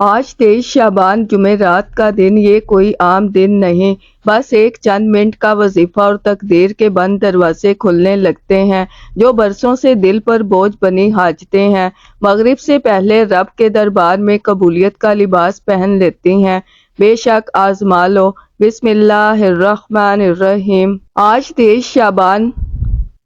آج 23 شعبان جمعرات کا دن یہ کوئی عام دن نہیں، بس ایک چند منٹ کا وظیفہ اور تقدیر کے بند دروازے کھلنے لگتے ہیں جو برسوں سے دل پر بوجھ بنی حاجتیں ہیں مغرب سے پہلے رب کے دربار میں قبولیت کا لباس پہن لیتی ہیں۔ بے شک آزما لو۔ بسم اللہ الرحمن الرحیم۔ آج 23 شعبان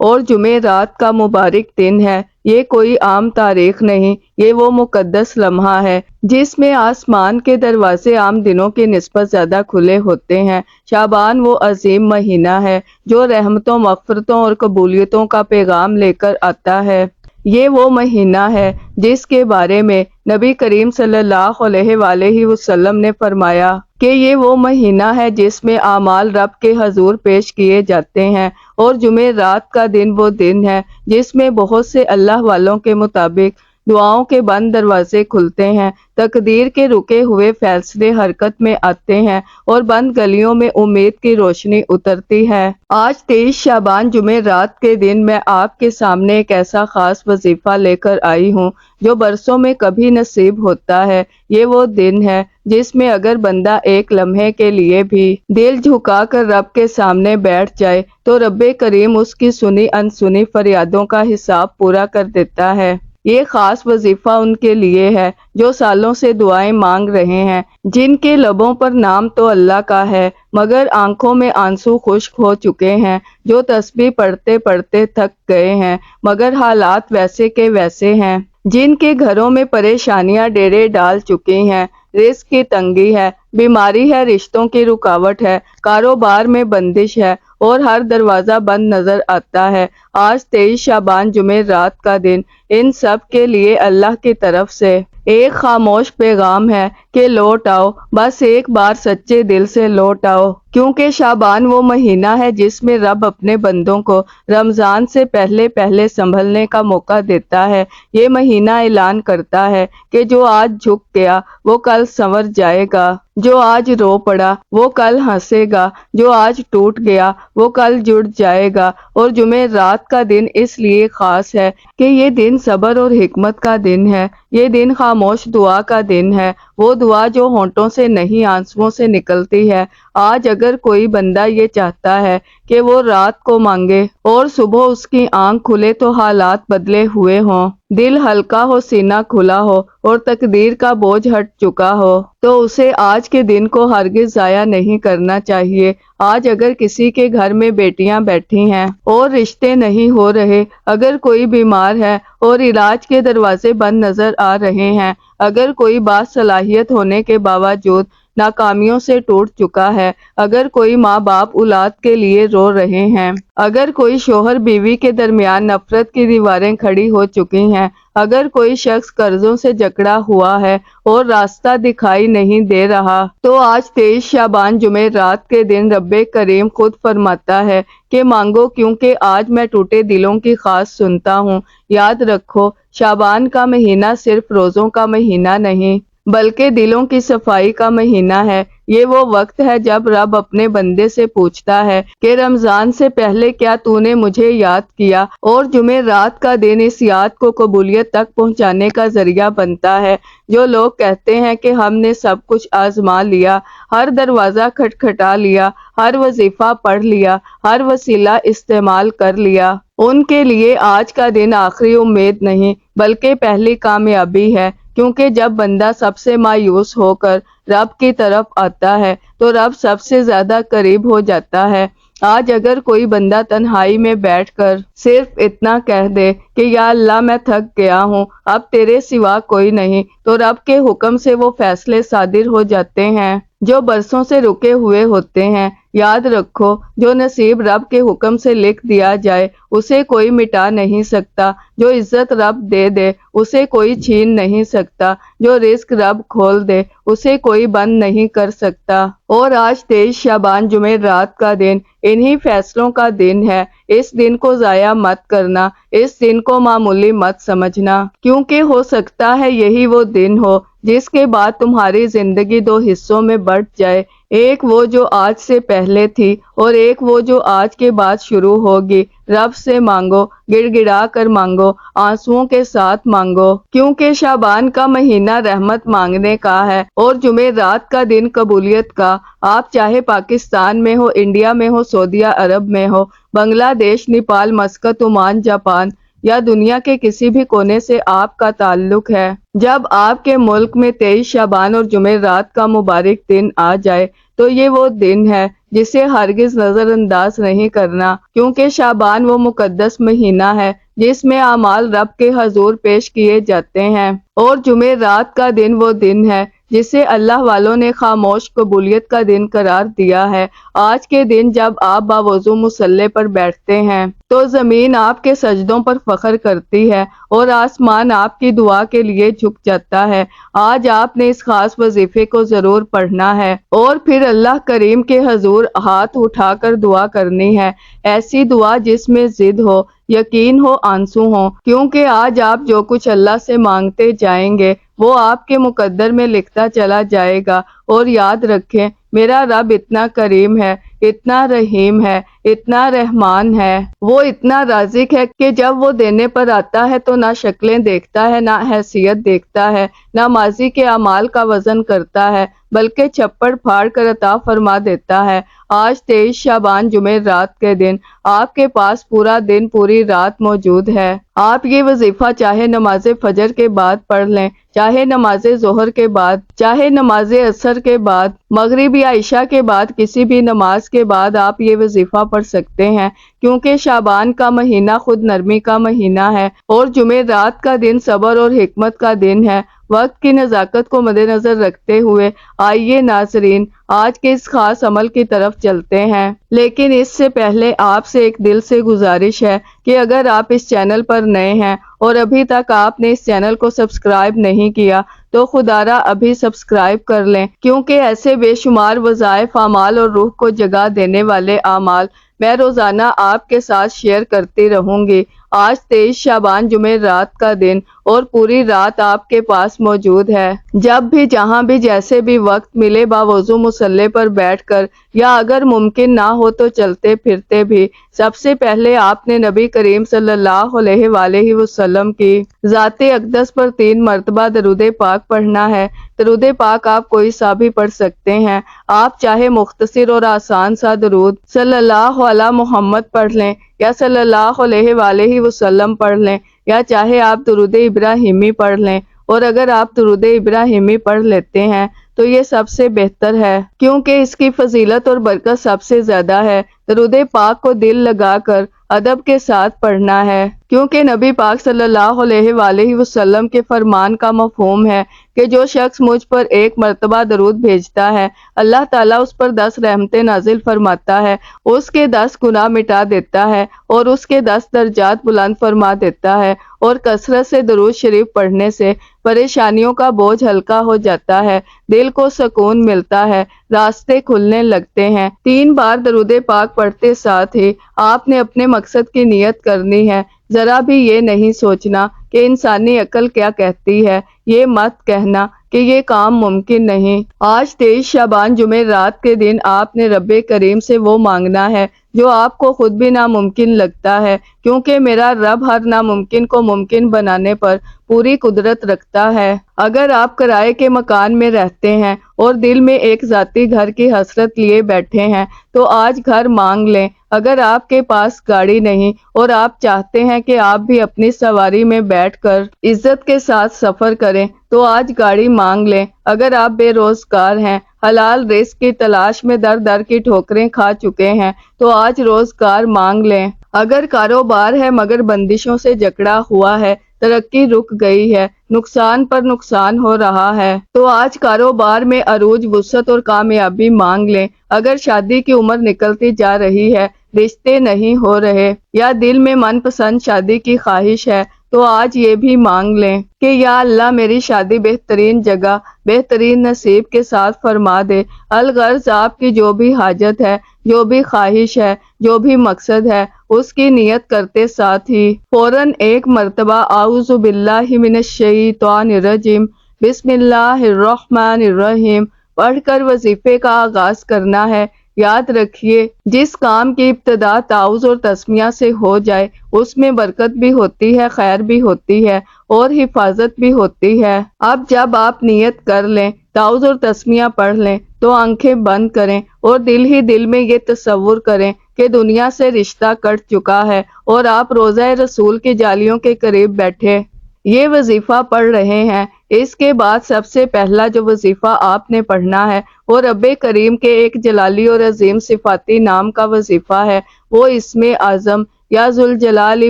اور جمعرات کا مبارک دن ہے۔ یہ کوئی عام تاریخ نہیں، یہ وہ مقدس لمحہ ہے جس میں آسمان کے دروازے عام دنوں کی نسبت زیادہ کھلے ہوتے ہیں۔ شعبان وہ عظیم مہینہ ہے جو رحمتوں، مغفرتوں اور قبولیتوں کا پیغام لے کر آتا ہے۔ یہ وہ مہینہ ہے جس کے بارے میں نبی کریم صلی اللہ علیہ وآلہ وسلم نے فرمایا کہ یہ وہ مہینہ ہے جس میں اعمال رب کے حضور پیش کیے جاتے ہیں، اور جمعرات کا دن وہ دن ہے جس میں بہت سے اللہ والوں کے مطابق دعاؤں کے بند دروازے کھلتے ہیں، تقدیر کے رکے ہوئے فیصلے حرکت میں آتے ہیں اور بند گلیوں میں امید کی روشنی اترتی ہے۔ آج 23 شعبان جمعرات کے دن میں آپ کے سامنے ایک ایسا خاص وظیفہ لے کر آئی ہوں جو برسوں میں کبھی نصیب ہوتا ہے۔ یہ وہ دن ہے جس میں اگر بندہ ایک لمحے کے لیے بھی دل جھکا کر رب کے سامنے بیٹھ جائے تو رب کریم اس کی سنی انسنی فریادوں کا حساب پورا کر دیتا ہے۔ یہ خاص وظیفہ ان کے لیے ہے جو سالوں سے دعائیں مانگ رہے ہیں، جن کے لبوں پر نام تو اللہ کا ہے مگر آنکھوں میں آنسو خشک ہو چکے ہیں، جو تسبیح پڑھتے پڑھتے تھک گئے ہیں مگر حالات ویسے کے ویسے ہیں، جن کے گھروں میں پریشانیاں ڈیرے ڈال چکی ہیں، رزق کی تنگی ہے، بیماری ہے، رشتوں کی رکاوٹ ہے، کاروبار میں بندش ہے اور ہر دروازہ بند نظر آتا ہے۔ آج 23 شعبان جمعرات کا دن ان سب کے لیے اللہ کی طرف سے ایک خاموش پیغام ہے کہ لوٹ آؤ، بس ایک بار سچے دل سے لوٹ آؤ، کیونکہ شعبان وہ مہینہ ہے جس میں رب اپنے بندوں کو رمضان سے پہلے پہلے سنبھلنے کا موقع دیتا ہے۔ یہ مہینہ اعلان کرتا ہے کہ جو آج جھک گیا وہ کل سنور جائے گا، جو آج رو پڑا وہ کل ہنسے گا، جو آج ٹوٹ گیا وہ کل جڑ جائے گا۔ اور جمعرات کا دن اس لیے خاص ہے کہ یہ دن صبر اور حکمت کا دن ہے، یہ دن خاموش دعا کا دن ہے، وہ دعا جو ہونٹوں سے نہیں آنسوؤں سے نکلتی ہے۔ آج اگر کوئی بندہ یہ چاہتا ہے کہ وہ رات کو مانگے اور صبح اس کی آنکھ کھلے تو حالات بدلے ہوئے ہوں، دل ہلکا ہو، سینہ کھلا ہو اور تقدیر کا بوجھ ہٹ چکا ہو، تو اسے آج کے دن کو ہرگز ضائع نہیں کرنا چاہیے۔ آج اگر کسی کے گھر میں بیٹیاں بیٹھی ہیں اور رشتے نہیں ہو رہے، اگر کوئی بیمار ہے اور علاج کے دروازے بند نظر آ رہے ہیں، اگر کوئی باصلاحیت ہونے کے باوجود ناکامیوں سے ٹوٹ چکا ہے، اگر کوئی ماں باپ اولاد کے لیے رو رہے ہیں، اگر کوئی شوہر بیوی کے درمیان نفرت کی دیواریں کھڑی ہو چکی ہیں، اگر کوئی شخص قرضوں سے جکڑا ہوا ہے اور راستہ دکھائی نہیں دے رہا، تو آج 23 شعبان جمعرات کے دن رب کریم خود فرماتا ہے کہ مانگو، کیونکہ آج میں ٹوٹے دلوں کی خواست سنتا ہوں۔ یاد رکھو، شعبان کا مہینہ صرف روزوں کا مہینہ نہیں بلکہ دلوں کی صفائی کا مہینہ ہے۔ یہ وہ وقت ہے جب رب اپنے بندے سے پوچھتا ہے کہ رمضان سے پہلے کیا تو نے مجھے یاد کیا، اور جمعرات کا دن اس یاد کو قبولیت تک پہنچانے کا ذریعہ بنتا ہے۔ جو لوگ کہتے ہیں کہ ہم نے سب کچھ آزما لیا، ہر دروازہ کھٹکھٹا لیا، ہر وظیفہ پڑھ لیا، ہر وسیلہ استعمال کر لیا، ان کے لیے آج کا دن آخری امید نہیں بلکہ پہلی کامیابی ہے، کیونکہ جب بندہ سب سے مایوس ہو کر رب کی طرف آتا ہے تو رب سب سے زیادہ قریب ہو جاتا ہے۔ آج اگر کوئی بندہ تنہائی میں بیٹھ کر صرف اتنا کہہ دے کہ یا اللہ میں تھک گیا ہوں، اب تیرے سوا کوئی نہیں، تو رب کے حکم سے وہ فیصلے صادر ہو جاتے ہیں جو برسوں سے رکے ہوئے ہوتے ہیں۔ یاد رکھو، جو نصیب رب کے حکم سے لکھ دیا جائے اسے کوئی مٹا نہیں سکتا، جو عزت رب دے دے اسے کوئی چھین نہیں سکتا، جو رزق رب کھول دے اسے کوئی بند نہیں کر سکتا۔ اور آج 23 شعبان جمعرات کا دن انہی فیصلوں کا دن ہے۔ اس دن کو ضائع مت کرنا، اس دن کو معمولی مت سمجھنا، کیونکہ ہو سکتا ہے یہی وہ دن ہو جس کے بعد تمہاری زندگی دو حصوں میں بٹ جائے، ایک وہ جو آج سے پہلے تھی اور ایک وہ جو آج کے بعد شروع ہوگی۔ رب سے مانگو، گڑ گڑا کر مانگو، آنسوؤں کے ساتھ مانگو، کیونکہ شعبان کا مہینہ رحمت مانگنے کا ہے اور جمعرات کا دن قبولیت کا۔ آپ چاہے پاکستان میں ہو، انڈیا میں ہو، سعودیہ عرب میں ہو، بنگلہ دیش، نیپال، مسقط، عمان، جاپان یا دنیا کے کسی بھی کونے سے آپ کا تعلق ہے، جب آپ کے ملک میں 23 شعبان اور جمعرات کا مبارک دن آ جائے تو یہ وہ دن ہے جسے ہرگز نظر انداز نہیں کرنا، کیونکہ شعبان وہ مقدس مہینہ ہے جس میں اعمال رب کے حضور پیش کیے جاتے ہیں، اور جمعرات کا دن وہ دن ہے جسے اللہ والوں نے خاموش قبولیت کا دن قرار دیا ہے۔ آج کے دن جب آپ باوضو مصلی پر بیٹھتے ہیں تو زمین آپ کے سجدوں پر فخر کرتی ہے اور آسمان آپ کی دعا کے لیے جھک جاتا ہے۔ آج آپ نے اس خاص وظیفے کو ضرور پڑھنا ہے اور پھر اللہ کریم کے حضور ہاتھ اٹھا کر دعا کرنی ہے، ایسی دعا جس میں ضد ہو، یقین ہو، آنسو ہو، کیونکہ آج آپ جو کچھ اللہ سے مانگتے جائیں گے وہ آپ کے مقدر میں لکھتا چلا جائے گا۔ اور یاد رکھیں، میرا رب اتنا کریم ہے، اتنا رحیم ہے، اتنا رحمان ہے، وہ اتنا رازق ہے کہ جب وہ دینے پر آتا ہے تو نہ شکلیں دیکھتا ہے، نہ حیثیت دیکھتا ہے، نہ ماضی کے اعمال کا وزن کرتا ہے، بلکہ چھپڑ پھاڑ کر عطا فرما دیتا ہے۔ آج 23 شعبان جمعرات کے دن آپ کے پاس پورا دن، پوری رات موجود ہے۔ آپ یہ وظیفہ چاہے نماز فجر کے بعد پڑھ لیں، چاہے نماز ظہر کے بعد، چاہے نماز عصر کے بعد، مغرب یا عشاء کے بعد، کسی بھی نماز کے بعد آپ یہ وظیفہ پڑھ سکتے ہیں، کیونکہ شعبان کا مہینہ خود نرمی کا مہینہ ہے اور جمعرات کا دن صبر اور حکمت کا دن ہے۔ وقت کی نزاکت کو مد نظر رکھتے ہوئے آئیے ناظرین آج کے اس خاص عمل کی طرف چلتے ہیں، لیکن اس سے پہلے آپ سے ایک دل سے گزارش ہے کہ اگر آپ اس چینل پر نئے ہیں اور ابھی تک آپ نے اس چینل کو سبسکرائب نہیں کیا تو خدارا ابھی سبسکرائب کر لیں، کیونکہ ایسے بے شمار وظائف، اعمال اور روح کو جگا دینے والے اعمال میں روزانہ آپ کے ساتھ شیئر کرتی رہوں گی۔ آج 23 شعبان جمعرات کا دن اور پوری رات آپ کے پاس موجود ہے۔ جب بھی، جہاں بھی، جیسے بھی وقت ملے، باوضو مصلی پر بیٹھ کر یا اگر ممکن نہ ہو تو چلتے پھرتے بھی، سب سے پہلے آپ نے نبی کریم صلی اللہ علیہ وآلہ وسلم کی ذات اقدس پر 3 مرتبہ درود پاک پڑھنا ہے۔ درود پاک آپ کوئی سا بھی پڑھ سکتے ہیں، آپ چاہے مختصر اور آسان سا درود صلی اللہ علی محمد پڑھ لیں یا صلی اللہ علیہ وآلہ وسلم پڑھ لیں، یا چاہے آپ درود ابراہیمی پڑھ لیں، اور اگر آپ درود ابراہیمی پڑھ لیتے ہیں تو یہ سب سے بہتر ہے، کیونکہ اس کی فضیلت اور برکت سب سے زیادہ ہے۔ درود پاک کو دل لگا کر ادب کے ساتھ پڑھنا ہے، کیونکہ نبی پاک صلی اللہ علیہ وآلہ وسلم کے فرمان کا مفہوم ہے کہ جو شخص مجھ پر 1 مرتبہ درود بھیجتا ہے، اللہ تعالیٰ اس پر 10 رحمتیں نازل فرماتا ہے، اس کے 10 گناہ مٹا دیتا ہے اور اس کے 10 درجات بلند فرما دیتا ہے، اور کثرت سے درود شریف پڑھنے سے پریشانیوں کا بوجھ ہلکا ہو جاتا ہے، دل کو سکون ملتا ہے، راستے کھلنے لگتے ہیں۔ 3 بار درود پاک پڑھتے ساتھ ہی آپ نے اپنے مقصد کی نیت کرنی ہے۔ ذرا بھی یہ نہیں سوچنا کہ انسانی عقل کیا کہتی ہے، یہ مت کہنا کہ یہ کام ممکن نہیں۔ آج 23 شعبان جمعرات کے دن آپ نے رب کریم سے وہ مانگنا ہے جو آپ کو خود بھی ناممکن لگتا ہے، کیونکہ میرا رب ہر ناممکن کو ممکن بنانے پر پوری قدرت رکھتا ہے۔ اگر آپ کرائے کے مکان میں رہتے ہیں اور دل میں ایک ذاتی گھر کی حسرت لیے بیٹھے ہیں تو آج گھر مانگ لیں۔ اگر آپ کے پاس گاڑی نہیں اور آپ چاہتے ہیں کہ آپ بھی اپنی سواری میں بیٹھ کر عزت کے ساتھ سفر کریں تو آج گاڑی مانگ لیں۔ اگر آپ بے روزگار ہیں، حلال رزق کی تلاش میں در در کی ٹھوکریں کھا چکے ہیں تو آج روزگار مانگ لیں۔ اگر کاروبار ہے مگر بندشوں سے جکڑا ہوا ہے، ترقی رک گئی ہے، نقصان پر نقصان ہو رہا ہے تو آج کاروبار میں عروج، وسعت اور کامیابی مانگ لیں۔ اگر شادی کی عمر نکلتی جا رہی ہے، رشتے نہیں ہو رہے، یا دل میں من پسند شادی کی خواہش ہے تو آج یہ بھی مانگ لیں کہ یا اللہ میری شادی بہترین جگہ، بہترین نصیب کے ساتھ فرما دے۔ الغرض آپ کی جو بھی حاجت ہے، جو بھی خواہش ہے، جو بھی مقصد ہے، اس کی نیت کرتے ساتھ ہی فوراً 1 مرتبہ اعوذ باللہ من الشیطان الرجیم بسم اللہ الرحمن الرحیم پڑھ کر وظیفے کا آغاز کرنا ہے۔ یاد رکھیے، جس کام کی ابتدا تعوذ اور تسمیہ سے ہو جائے اس میں برکت بھی ہوتی ہے، خیر بھی ہوتی ہے اور حفاظت بھی ہوتی ہے۔ اب جب آپ نیت کر لیں، تعوذ اور تسمیہ پڑھ لیں تو آنکھیں بند کریں اور دل ہی دل میں یہ تصور کریں کہ دنیا سے رشتہ کٹ چکا ہے اور آپ روضہ رسول کی جالیوں کے قریب بیٹھے یہ وظیفہ پڑھ رہے ہیں۔ اس کے بعد سب سے پہلا جو وظیفہ آپ نے پڑھنا ہے وہ رب کریم کے ایک جلالی اور عظیم صفاتی نام کا وظیفہ ہے، وہ اسم اعظم یا ذوالجلال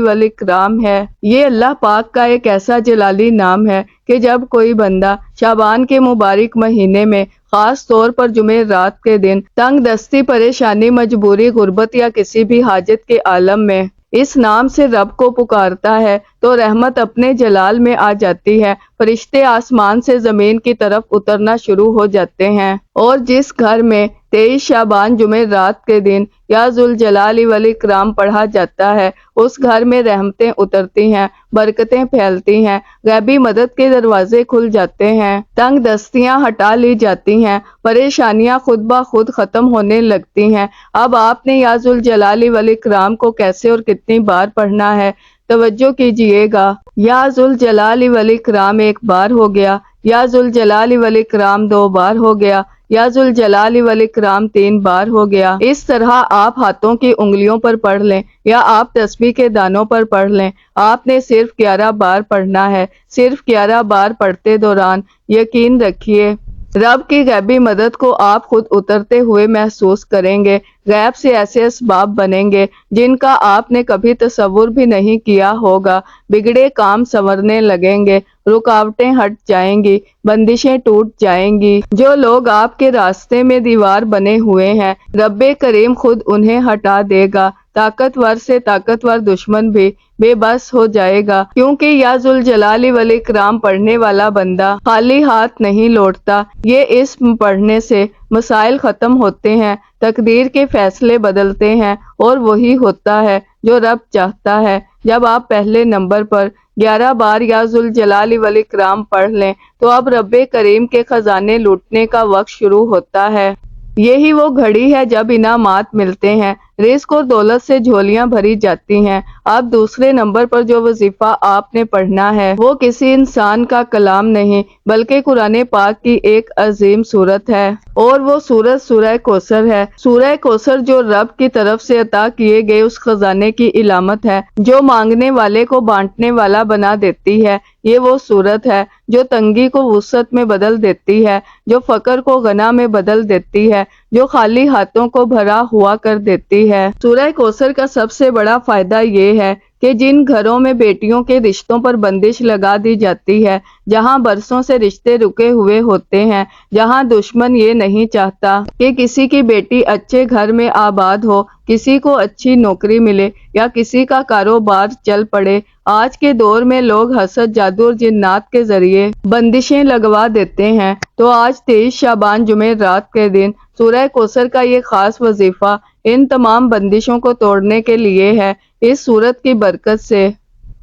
والاکرام ہے۔ یہ اللہ پاک کا ایک ایسا جلالی نام ہے کہ جب کوئی بندہ شعبان کے مبارک مہینے میں خاص طور پر جمعرات کے دن تنگ دستی، پریشانی، مجبوری، غربت یا کسی بھی حاجت کے عالم میں اس نام سے رب کو پکارتا ہے تو رحمت اپنے جلال میں آ جاتی ہے، فرشتے آسمان سے زمین کی طرف اترنا شروع ہو جاتے ہیں، اور جس گھر میں 23 شعبان جمعرات کے دن یا ذوالجلال والاکرام پڑھا جاتا ہے اس گھر میں رحمتیں اترتی ہیں، برکتیں پھیلتی ہیں، غیبی مدد کے دروازے کھل جاتے ہیں، تنگ دستیاں ہٹا لی جاتی ہیں، پریشانیاں خود بخود ختم ہونے لگتی ہیں۔ اب آپ نے یا ذوالجلال والاکرام کو کیسے اور کتنی بار پڑھنا ہے، توجہ کیجئے گا۔ یا ذوالجلال والاکرام ایک بار ہو گیا، یا ذوالجلال والاکرام 2 بار ہو گیا، یا ذوالجلال والاکرام 3 بار ہو گیا۔ اس طرح آپ ہاتھوں کی انگلیوں پر پڑھ لیں یا آپ تسبیح کے دانوں پر پڑھ لیں، آپ نے صرف 11 بار پڑھنا ہے۔ صرف 11 بار پڑھتے دوران یقین رکھیے رب کی غیبی مدد کو آپ خود اترتے ہوئے محسوس کریں گے، غیب سے ایسے اسباب بنیں گے جن کا آپ نے کبھی تصور بھی نہیں کیا ہوگا، بگڑے کام سنورنے لگیں گے، رکاوٹیں ہٹ جائیں گی، بندشیں ٹوٹ جائیں گی۔ جو لوگ آپ کے راستے میں دیوار بنے ہوئے ہیں رب کریم خود انہیں ہٹا دے گا، طاقتور سے طاقتور دشمن بھی بے بس ہو جائے گا، کیونکہ یا ذوالجلال والاکرام پڑھنے والا بندہ خالی ہاتھ نہیں لوٹتا۔ یہ اسم پڑھنے سے مسائل ختم ہوتے ہیں، تقدیر کے فیصلے بدلتے ہیں اور وہی ہوتا ہے جو رب چاہتا ہے۔ جب آپ پہلے نمبر پر 11 بار یا ذوالجلال والاکرام پڑھ لیں تو اب رب کریم کے خزانے لوٹنے کا وقت شروع ہوتا ہے۔ یہی وہ گھڑی ہے جب انعامات ملتے ہیں، رزق اور دولت سے جھولیاں بھری جاتی ہیں۔ اب دوسرے نمبر پر جو وظیفہ آپ نے پڑھنا ہے وہ کسی انسان کا کلام نہیں بلکہ قرآن پاک کی ایک عظیم سورت ہے، اور وہ سورت سورہ کوثر ہے۔ سورہ کوثر جو رب کی طرف سے عطا کیے گئے اس خزانے کی علامت ہے جو مانگنے والے کو بانٹنے والا بنا دیتی ہے۔ یہ وہ سورت ہے جو تنگی کو وسعت میں بدل دیتی ہے، جو فقر کو غنا میں بدل دیتی ہے، جو خالی ہاتھوں کو بھرا ہوا کر دیتی ہے۔ سورہ کوثر کا سب سے بڑا فائدہ یہ ہے کہ جن گھروں میں بیٹیوں کے رشتوں پر بندش لگا دی جاتی ہے، جہاں برسوں سے رشتے رکے ہوئے ہوتے ہیں، جہاں دشمن یہ نہیں چاہتا کہ کسی کی بیٹی اچھے گھر میں آباد ہو، کسی کو اچھی نوکری ملے یا کسی کا کاروبار چل پڑے، آج کے دور میں لوگ حسد، جادو اور جنات کے ذریعے بندشیں لگوا دیتے ہیں، تو آج 23 شعبان جمعرات کے دن سورہ کوثر کا یہ خاص وظیفہ ان تمام بندشوں کو توڑنے کے لیے ہے۔ اس سورت کی برکت سے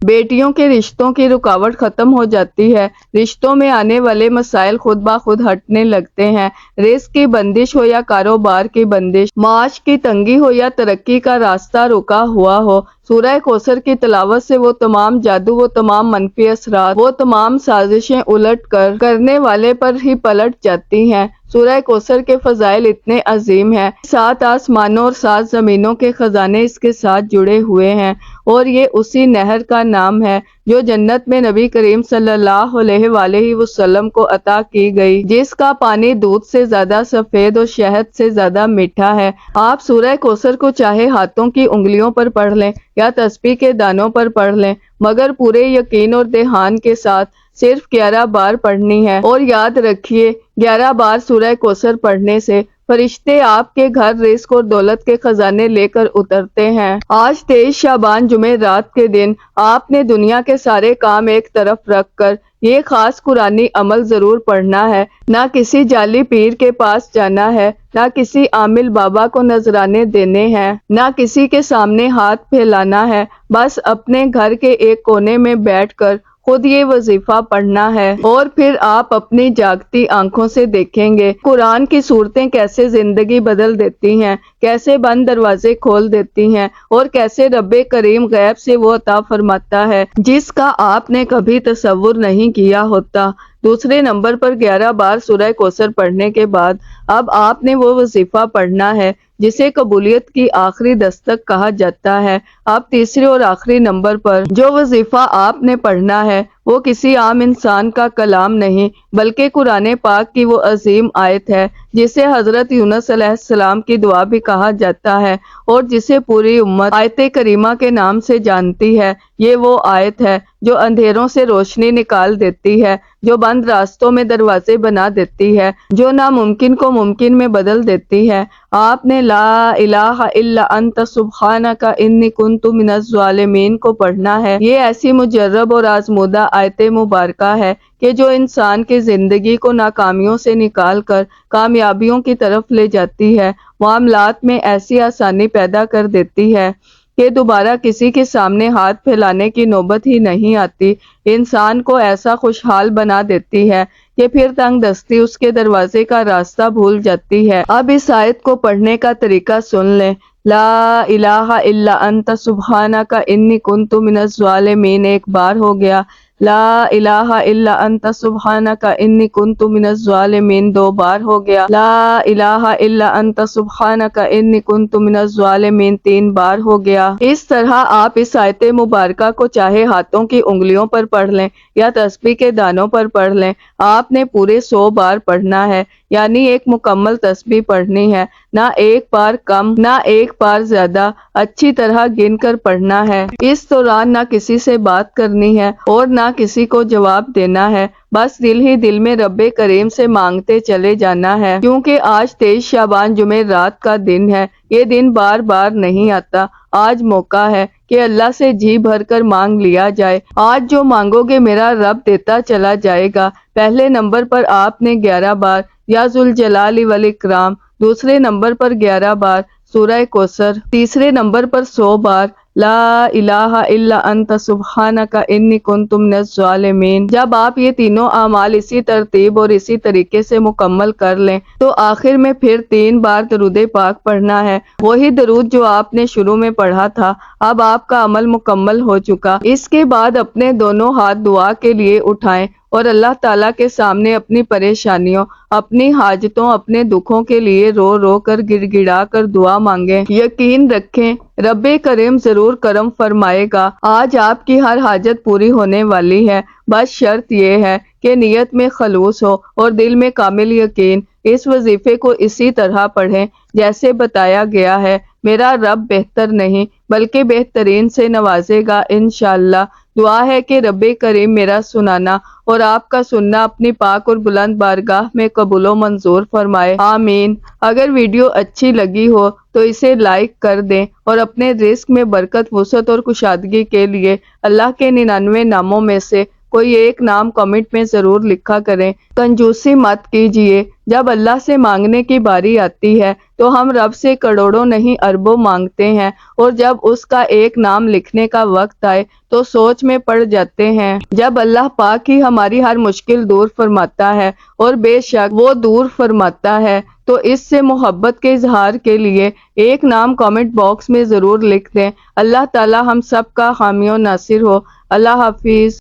بیٹیوں کے رشتوں کی رکاوٹ ختم ہو جاتی ہے، رشتوں میں آنے والے مسائل خود بخود ہٹنے لگتے ہیں، رزق کی بندش ہو یا کاروبار کی بندش، معاش کی تنگی ہو یا ترقی کا راستہ رکا ہوا ہو، سورہ کوثر کی تلاوت سے وہ تمام جادو، وہ تمام منفی اثرات، وہ تمام سازشیں الٹ کر کرنے والے پر ہی پلٹ جاتی ہیں۔ سورہ کوثر کے فضائل اتنے عظیم ہیں، 7 آسمانوں اور 7 زمینوں کے خزانے اس کے ساتھ جڑے ہوئے ہیں، اور یہ اسی نہر کا نام ہے جو جنت میں نبی کریم صلی اللہ علیہ وآلہ وسلم کو عطا کی گئی، جس کا پانی دودھ سے زیادہ سفید اور شہد سے زیادہ میٹھا ہے۔ آپ سورہ کوثر کو چاہے ہاتھوں کی انگلیوں پر پڑھ لیں یا تسبیح کے دانوں پر پڑھ لیں، مگر پورے یقین اور دھیان کے ساتھ صرف 11 بار پڑھنی ہے، اور یاد رکھیے 11 بار سورہ کوثر پڑھنے سے فرشتے آپ کے گھر رزق اور دولت کے خزانے لے کر اترتے ہیں۔ آج 23 شعبان جمعرات کے دن آپ نے دنیا کے سارے کام ایک طرف رکھ کر یہ خاص قرآنی عمل ضرور پڑھنا ہے، نہ کسی جعلی پیر کے پاس جانا ہے، نہ کسی عامل بابا کو نذرانے دینے ہیں، نہ کسی کے سامنے ہاتھ پھیلانا ہے، بس اپنے گھر کے ایک کونے میں بیٹھ کر خود یہ وظیفہ پڑھنا ہے اور پھر آپ اپنی جاگتی آنکھوں سے دیکھیں گے قرآن کی صورتیں کیسے زندگی بدل دیتی ہیں، کیسے بند دروازے کھول دیتی ہیں، اور کیسے رب کریم غیب سے وہ عطا فرماتا ہے جس کا آپ نے کبھی تصور نہیں کیا ہوتا۔ دوسرے نمبر پر 11 بار سورہ کوثر پڑھنے کے بعد اب آپ نے وہ وظیفہ پڑھنا ہے جسے قبولیت کی آخری دستک کہا جاتا ہے۔ اب تیسرے اور آخری نمبر پر جو وظیفہ آپ نے پڑھنا ہے وہ کسی عام انسان کا کلام نہیں بلکہ قرآن پاک کی وہ عظیم آیت ہے جسے حضرت یونس علیہ السلام کی دعا بھی کہا جاتا ہے اور جسے پوری امت آیت کریمہ کے نام سے جانتی ہے۔ یہ وہ آیت ہے جو اندھیروں سے روشنی نکال دیتی ہے، جو بند راستوں میں دروازے بنا دیتی ہے، جو ناممکن کو ممکن میں بدل دیتی ہے۔ آپ نے لا الہ الا انت سبحانک انی کنت من الظالمین کو پڑھنا ہے۔ یہ ایسی مجرب اور آزمودہ آیت مبارکہ ہے کہ جو انسان کی زندگی کو ناکامیوں سے نکال کر کامیابیوں کی طرف لے جاتی ہے، معاملات میں ایسی آسانی پیدا کر دیتی ہے کہ دوبارہ کسی کے سامنے ہاتھ پھیلانے کی نوبت ہی نہیں آتی، انسان کو ایسا خوشحال بنا دیتی ہے کہ پھر تنگ دستی اس کے دروازے کا راستہ بھول جاتی ہے۔ اب اس آیت کو پڑھنے کا طریقہ سن لیں۔ لا الہ الا انت سبحانک انی کنت من الظالمین ایک بار ہو گیا، لا الہ الا انت سبحانک انی کنت من الظالمین 2 بار ہو گیا، لا الہ الا انت سبحانک انی کنت من الظالمین 3 بار ہو گیا۔ اس طرح آپ اس آیت مبارکہ کو چاہے ہاتھوں کی انگلیوں پر پڑھ لیں یا تسبیح کے دانوں پر پڑھ لیں، آپ نے پورے 100 بار پڑھنا ہے، یعنی ایک مکمل تسبیح پڑھنی ہے، نہ ایک بار کم نہ ایک بار زیادہ، اچھی طرح گن کر پڑھنا ہے۔ اس دوران نہ کسی سے بات کرنی ہے اور نہ کسی کو جواب دینا ہے، بس دل ہی دل میں رب کریم سے مانگتے چلے جانا ہے، کیونکہ آج 23 شعبان جمعرات کا دن ہے، یہ دن بار بار نہیں آتا۔ آج موقع ہے کہ اللہ سے جی بھر کر مانگ لیا جائے۔ آج جو مانگو گے میرا رب دیتا چلا جائے گا۔ پہلے نمبر پر آپ نے 11 بار یا ذوالجلال والاکرام، دوسرے نمبر پر 11 بار سورہ کوثر، تیسرے نمبر پر 100 بار لا الہ الا انت سبحانک انی کنت من الظالمین۔ جب آپ یہ تینوں اعمال اسی ترتیب اور اسی طریقے سے مکمل کر لیں تو آخر میں پھر 3 بار درود پاک پڑھنا ہے، وہی درود جو آپ نے شروع میں پڑھا تھا۔ اب آپ کا عمل مکمل ہو چکا۔ اس کے بعد اپنے دونوں ہاتھ دعا کے لیے اٹھائیں اور اللہ تعالیٰ کے سامنے اپنی پریشانیوں، اپنی حاجتوں، اپنے دکھوں کے لیے رو رو کر گڑ گڑا کر دعا مانگیں۔ یقین رکھیں رب کریم ضرور کرم فرمائے گا۔ آج آپ کی ہر حاجت پوری ہونے والی ہے، بس شرط یہ ہے کہ نیت میں خلوص ہو اور دل میں کامل یقین۔ اس وظیفے کو اسی طرح پڑھیں جیسے بتایا گیا ہے۔ میرا رب بہتر نہیں بلکہ بہترین سے نوازے گا انشاءاللہ۔ دعا ہے کہ رب کریم میرا سنانا اور آپ کا سننا اپنی پاک اور بلند بارگاہ میں قبول و منظور فرمائے، آمین۔ اگر ویڈیو اچھی لگی ہو تو اسے لائک کر دیں اور اپنے رزق میں برکت، وسعت اور کشادگی کے لیے اللہ کے 99 ناموں میں سے کوئی ایک نام کمنٹ میں ضرور لکھا کریں۔ کنجوسی مت کیجیے، جب اللہ سے مانگنے کی باری آتی ہے تو ہم رب سے کروڑوں نہیں اربوں مانگتے ہیں، اور جب اس کا ایک نام لکھنے کا وقت آئے تو سوچ میں پڑ جاتے ہیں۔ جب اللہ پاک ہی ہماری ہر مشکل دور فرماتا ہے، اور بے شک وہ دور فرماتا ہے، تو اس سے محبت کے اظہار کے لیے ایک نام کامنٹ باکس میں ضرور لکھ دیں۔ اللہ تعالی ہم سب کا حامی و ناصر ہو۔ اللہ حافظ۔